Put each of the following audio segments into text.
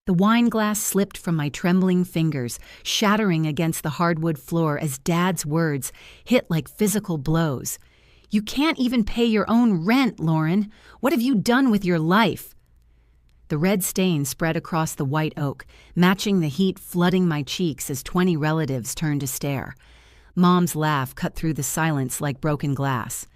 The wine glass slipped from my trembling fingers, shattering against the hardwood floor as Dad's words hit like physical blows. "You can't even pay your own rent, Lauren. What have you done with your life?" The red stain spread across the white oak, matching the heat flooding my cheeks as 20 relatives turned to stare. Mom's laugh cut through the silence like broken glass.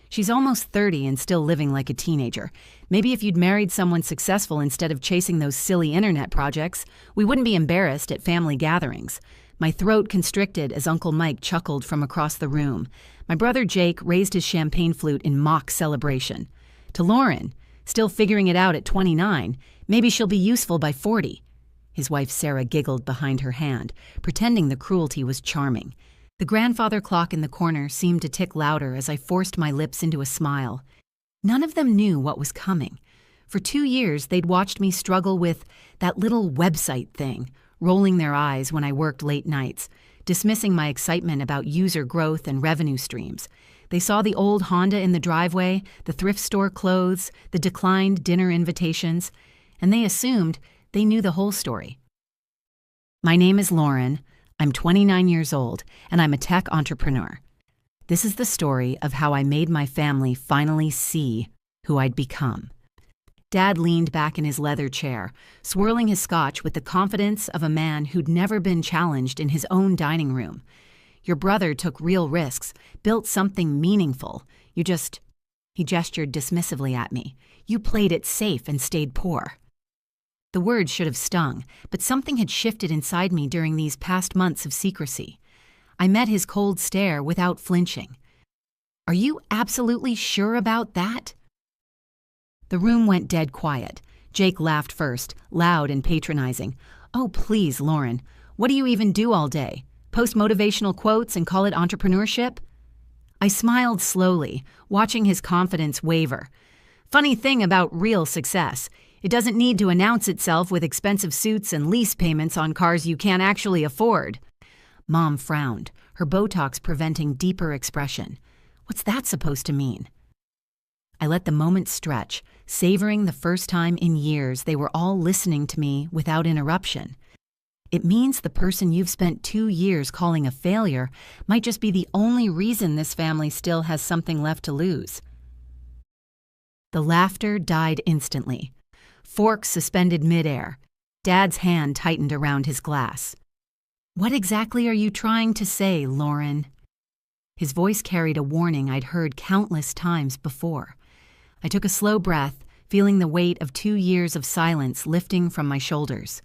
"She's almost 30 and still living like a teenager. Maybe if you'd married someone successful instead of chasing those silly internet projects, we wouldn't be embarrassed at family gatherings." My throat constricted as Uncle Mike chuckled from across the room. My brother Jake raised his champagne flute in mock celebration. To Lauren, still figuring it out at 29, maybe she'll be useful by 40. His wife Sarah giggled behind her hand, pretending the cruelty was charming. The grandfather clock in the corner seemed to tick louder as I forced my lips into a smile. None of them knew what was coming. For 2 years, they'd watched me struggle with that little website thing, rolling their eyes when I worked late nights, dismissing my excitement about user growth and revenue streams. They saw the old Honda in the driveway, the thrift store clothes, the declined dinner invitations, and they assumed they knew the whole story. My name is Lauren. I'm 29 years old, and I'm a tech entrepreneur. This is the story of how I made my family finally see who I'd become. Dad leaned back in his leather chair, swirling his scotch with the confidence of a man who'd never been challenged in his own dining room. "Your brother took real risks, built something meaningful. He gestured dismissively at me. "You played it safe and stayed poor." The words should have stung, but something had shifted inside me during these past months of secrecy. I met his cold stare without flinching. "Are you absolutely sure about that?" The room went dead quiet. Jake laughed first, loud and patronizing. "Oh, please, Lauren. What do you even do all day? Post motivational quotes and call it entrepreneurship?" I smiled slowly, watching his confidence waver. "Funny thing about real success. It doesn't need to announce itself with expensive suits and lease payments on cars you can't actually afford." Mom frowned, her Botox preventing deeper expression. "What's that supposed to mean?" I let the moment stretch, savoring the first time in years they were all listening to me without interruption. It means the person you've spent 2 years calling a failure might just be the only reason this family still has something left to lose. The laughter died instantly. Forks suspended midair. Dad's hand tightened around his glass. "What exactly are you trying to say, Lauren?" His voice carried a warning I'd heard countless times before. I took a slow breath, feeling the weight of 2 years of silence lifting from my shoulders.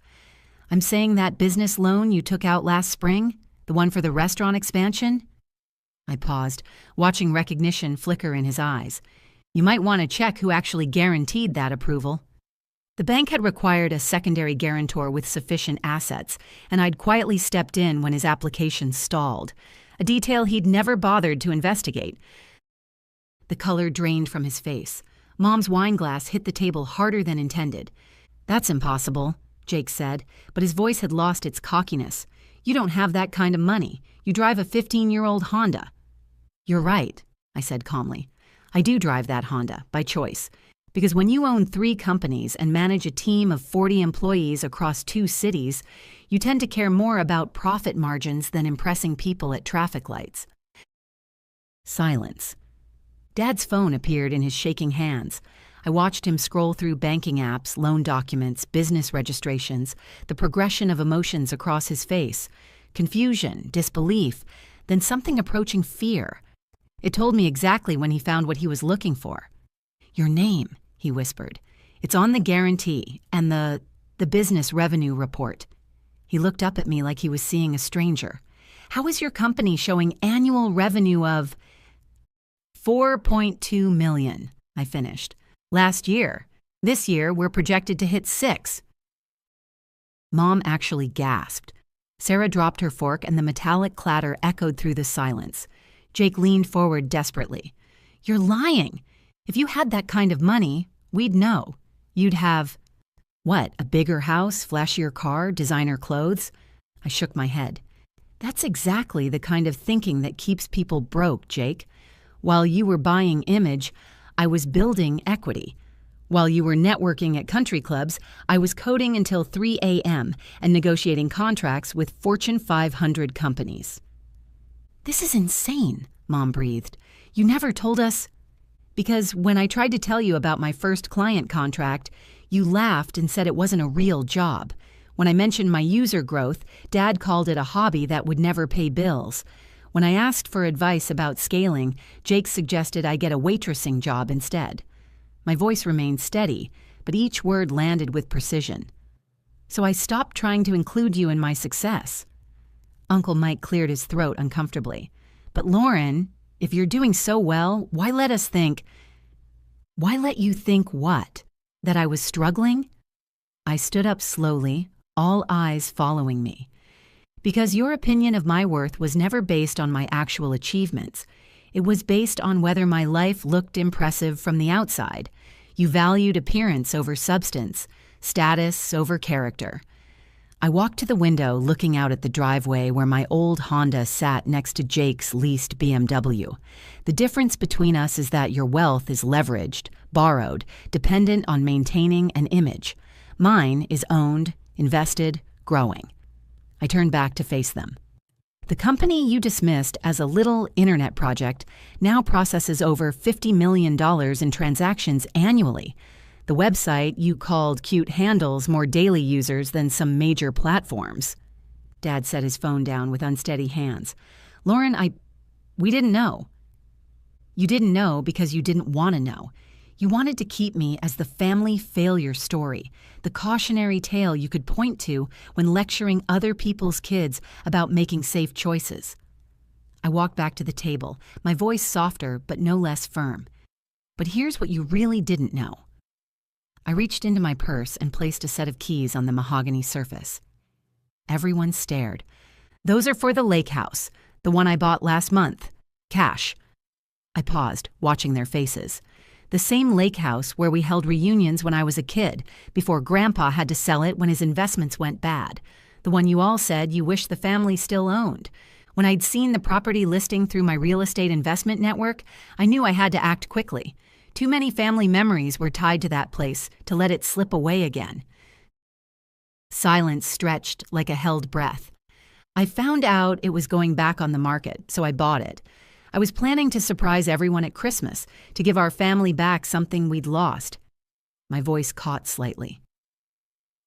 "I'm saying that business loan you took out last spring, the one for the restaurant expansion?" I paused, watching recognition flicker in his eyes. "You might want to check who actually guaranteed that approval." The bank had required a secondary guarantor with sufficient assets, and I'd quietly stepped in when his application stalled, a detail he'd never bothered to investigate. The color drained from his face. Mom's wine glass hit the table harder than intended. "That's impossible," Jake said, but his voice had lost its cockiness. "You don't have that kind of money. You drive a 15-year-old Honda." "You're right," I said calmly. "I do drive that Honda, by choice. Because when you own 3 companies and manage a team of 40 employees across 2 cities, you tend to care more about profit margins than impressing people at traffic lights." Silence. Dad's phone appeared in his shaking hands. I watched him scroll through banking apps, loan documents, business registrations, the progression of emotions across his face. Confusion, disbelief, then something approaching fear. It told me exactly when he found what he was looking for. "Your name," he whispered. "It's on the guarantee and the business revenue report." He looked up at me like he was seeing a stranger. "How is your company showing annual revenue of—" $4.2 million, I finished. "Last year. This year, we're projected to hit 6. Mom actually gasped. Sarah dropped her fork and the metallic clatter echoed through the silence. Jake leaned forward desperately. "You're lying. If you had that kind of money, we'd know. You'd have—" "What, a bigger house, flashier car, designer clothes?" I shook my head. "That's exactly the kind of thinking that keeps people broke, Jake. While you were buying image, I was building equity. While you were networking at country clubs, I was coding until 3 a.m. and negotiating contracts with Fortune 500 companies." "This is insane," Mom breathed. "You never told us—" "Because when I tried to tell you about my first client contract, you laughed and said it wasn't a real job. When I mentioned my user growth, Dad called it a hobby that would never pay bills. When I asked for advice about scaling, Jake suggested I get a waitressing job instead." My voice remained steady, but each word landed with precision. "So I stopped trying to include you in my success." Uncle Mike cleared his throat uncomfortably. "But Lauren, if you're doing so well, why let you think what? That I was struggling?" I stood up slowly, all eyes following me. "Because your opinion of my worth was never based on my actual achievements. It was based on whether my life looked impressive from the outside. You valued appearance over substance, status over character." I walked to the window, looking out at the driveway where my old Honda sat next to Jake's leased BMW. "The difference between us is that your wealth is leveraged, borrowed, dependent on maintaining an image. Mine is owned, invested, growing." I turned back to face them. "The company you dismissed as a little internet project now processes over $50 million in transactions annually. The website you called cute handles more daily users than some major platforms." Dad set his phone down with unsteady hands. "Lauren, we didn't know." "You didn't know because you didn't want to know. You wanted to keep me as the family failure story, the cautionary tale you could point to when lecturing other people's kids about making safe choices." I walked back to the table, my voice softer but no less firm. "But here's what you really didn't know." I reached into my purse and placed a set of keys on the mahogany surface. Everyone stared. "Those are for the lake house, the one I bought last month. Cash." I paused, watching their faces. "The same lake house where we held reunions when I was a kid, before Grandpa had to sell it when his investments went bad. The one you all said you wished the family still owned. When I'd seen the property listing through my real estate investment network, I knew I had to act quickly. Too many family memories were tied to that place to let it slip away again." Silence stretched like a held breath. "I found out it was going back on the market, so I bought it. I was planning to surprise everyone at Christmas, to give our family back something we'd lost." My voice caught slightly.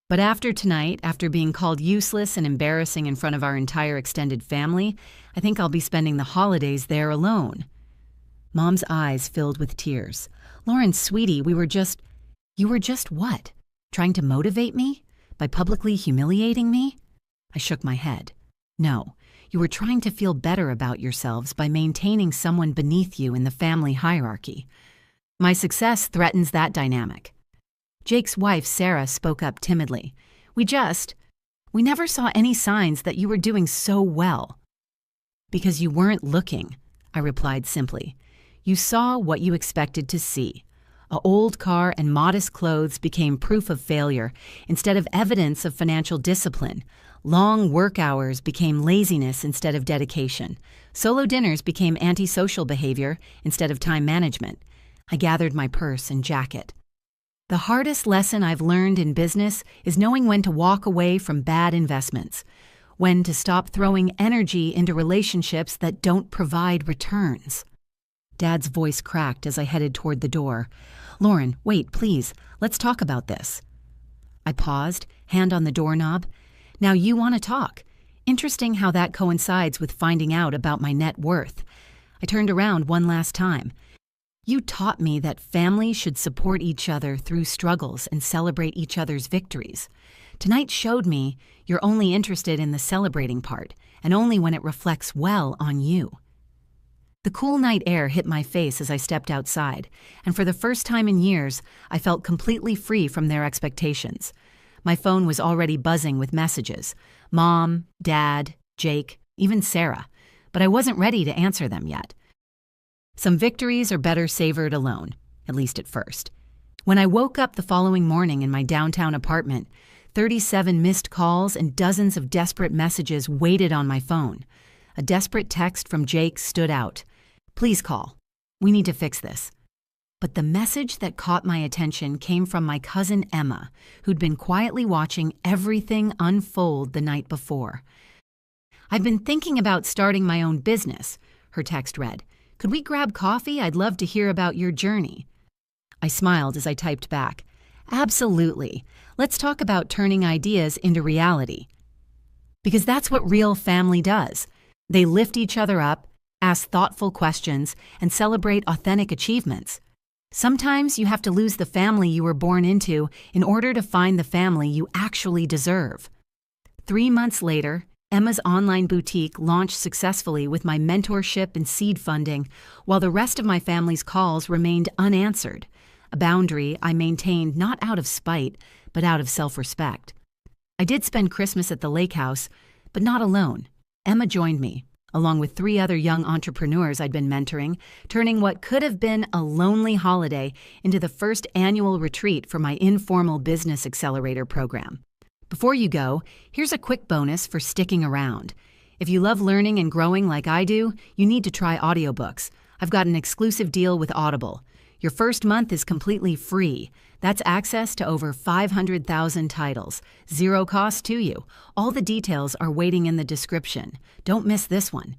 "But after tonight, after being called useless and embarrassing in front of our entire extended family, I think I'll be spending the holidays there alone." Mom's eyes filled with tears. "Lauren, sweetie, you were just what? Trying to motivate me? By publicly humiliating me?" I shook my head. "No, you were trying to feel better about yourselves by maintaining someone beneath you in the family hierarchy. My success threatens that dynamic." Jake's wife, Sarah, spoke up timidly. We never saw any signs that you were doing so well." "Because you weren't looking," I replied simply. "You saw what you expected to see. An old car and modest clothes became proof of failure instead of evidence of financial discipline. Long work hours became laziness instead of dedication. Solo dinners became antisocial behavior instead of time management." I gathered my purse and jacket. "The hardest lesson I've learned in business is knowing when to walk away from bad investments, when to stop throwing energy into relationships that don't provide returns." Dad's voice cracked as I headed toward the door. "Lauren, wait, please. Let's talk about this." I paused, hand on the doorknob. "Now you want to talk. Interesting how that coincides with finding out about my net worth." I turned around one last time. "You taught me that families should support each other through struggles and celebrate each other's victories. Tonight showed me you're only interested in the celebrating part, and only when it reflects well on you." The cool night air hit my face as I stepped outside, and for the first time in years, I felt completely free from their expectations. My phone was already buzzing with messages. Mom, Dad, Jake, even Sarah. But I wasn't ready to answer them yet. Some victories are better savored alone, at least at first. When I woke up the following morning in my downtown apartment, 37 missed calls and dozens of desperate messages waited on my phone. A desperate text from Jake stood out. "Please call. We need to fix this." But the message that caught my attention came from my cousin Emma, who'd been quietly watching everything unfold the night before. "I've been thinking about starting my own business," her text read. "Could we grab coffee? I'd love to hear about your journey." I smiled as I typed back, "Absolutely. Let's talk about turning ideas into reality." Because that's what real family does. They lift each other up, ask thoughtful questions, and celebrate authentic achievements. Sometimes you have to lose the family you were born into in order to find the family you actually deserve. 3 months later, Emma's online boutique launched successfully with my mentorship and seed funding, while the rest of my family's calls remained unanswered, a boundary I maintained not out of spite, but out of self-respect. I did spend Christmas at the lake house, but not alone. Emma joined me, along with 3 other young entrepreneurs I'd been mentoring, turning what could have been a lonely holiday into the first annual retreat for my informal business accelerator program. Before you go, here's a quick bonus for sticking around. If you love learning and growing like I do, you need to try audiobooks. I've got an exclusive deal with Audible. Your first month is completely free. That's access to over 500,000 titles, 0 cost to you. All the details are waiting in the description. Don't miss this one.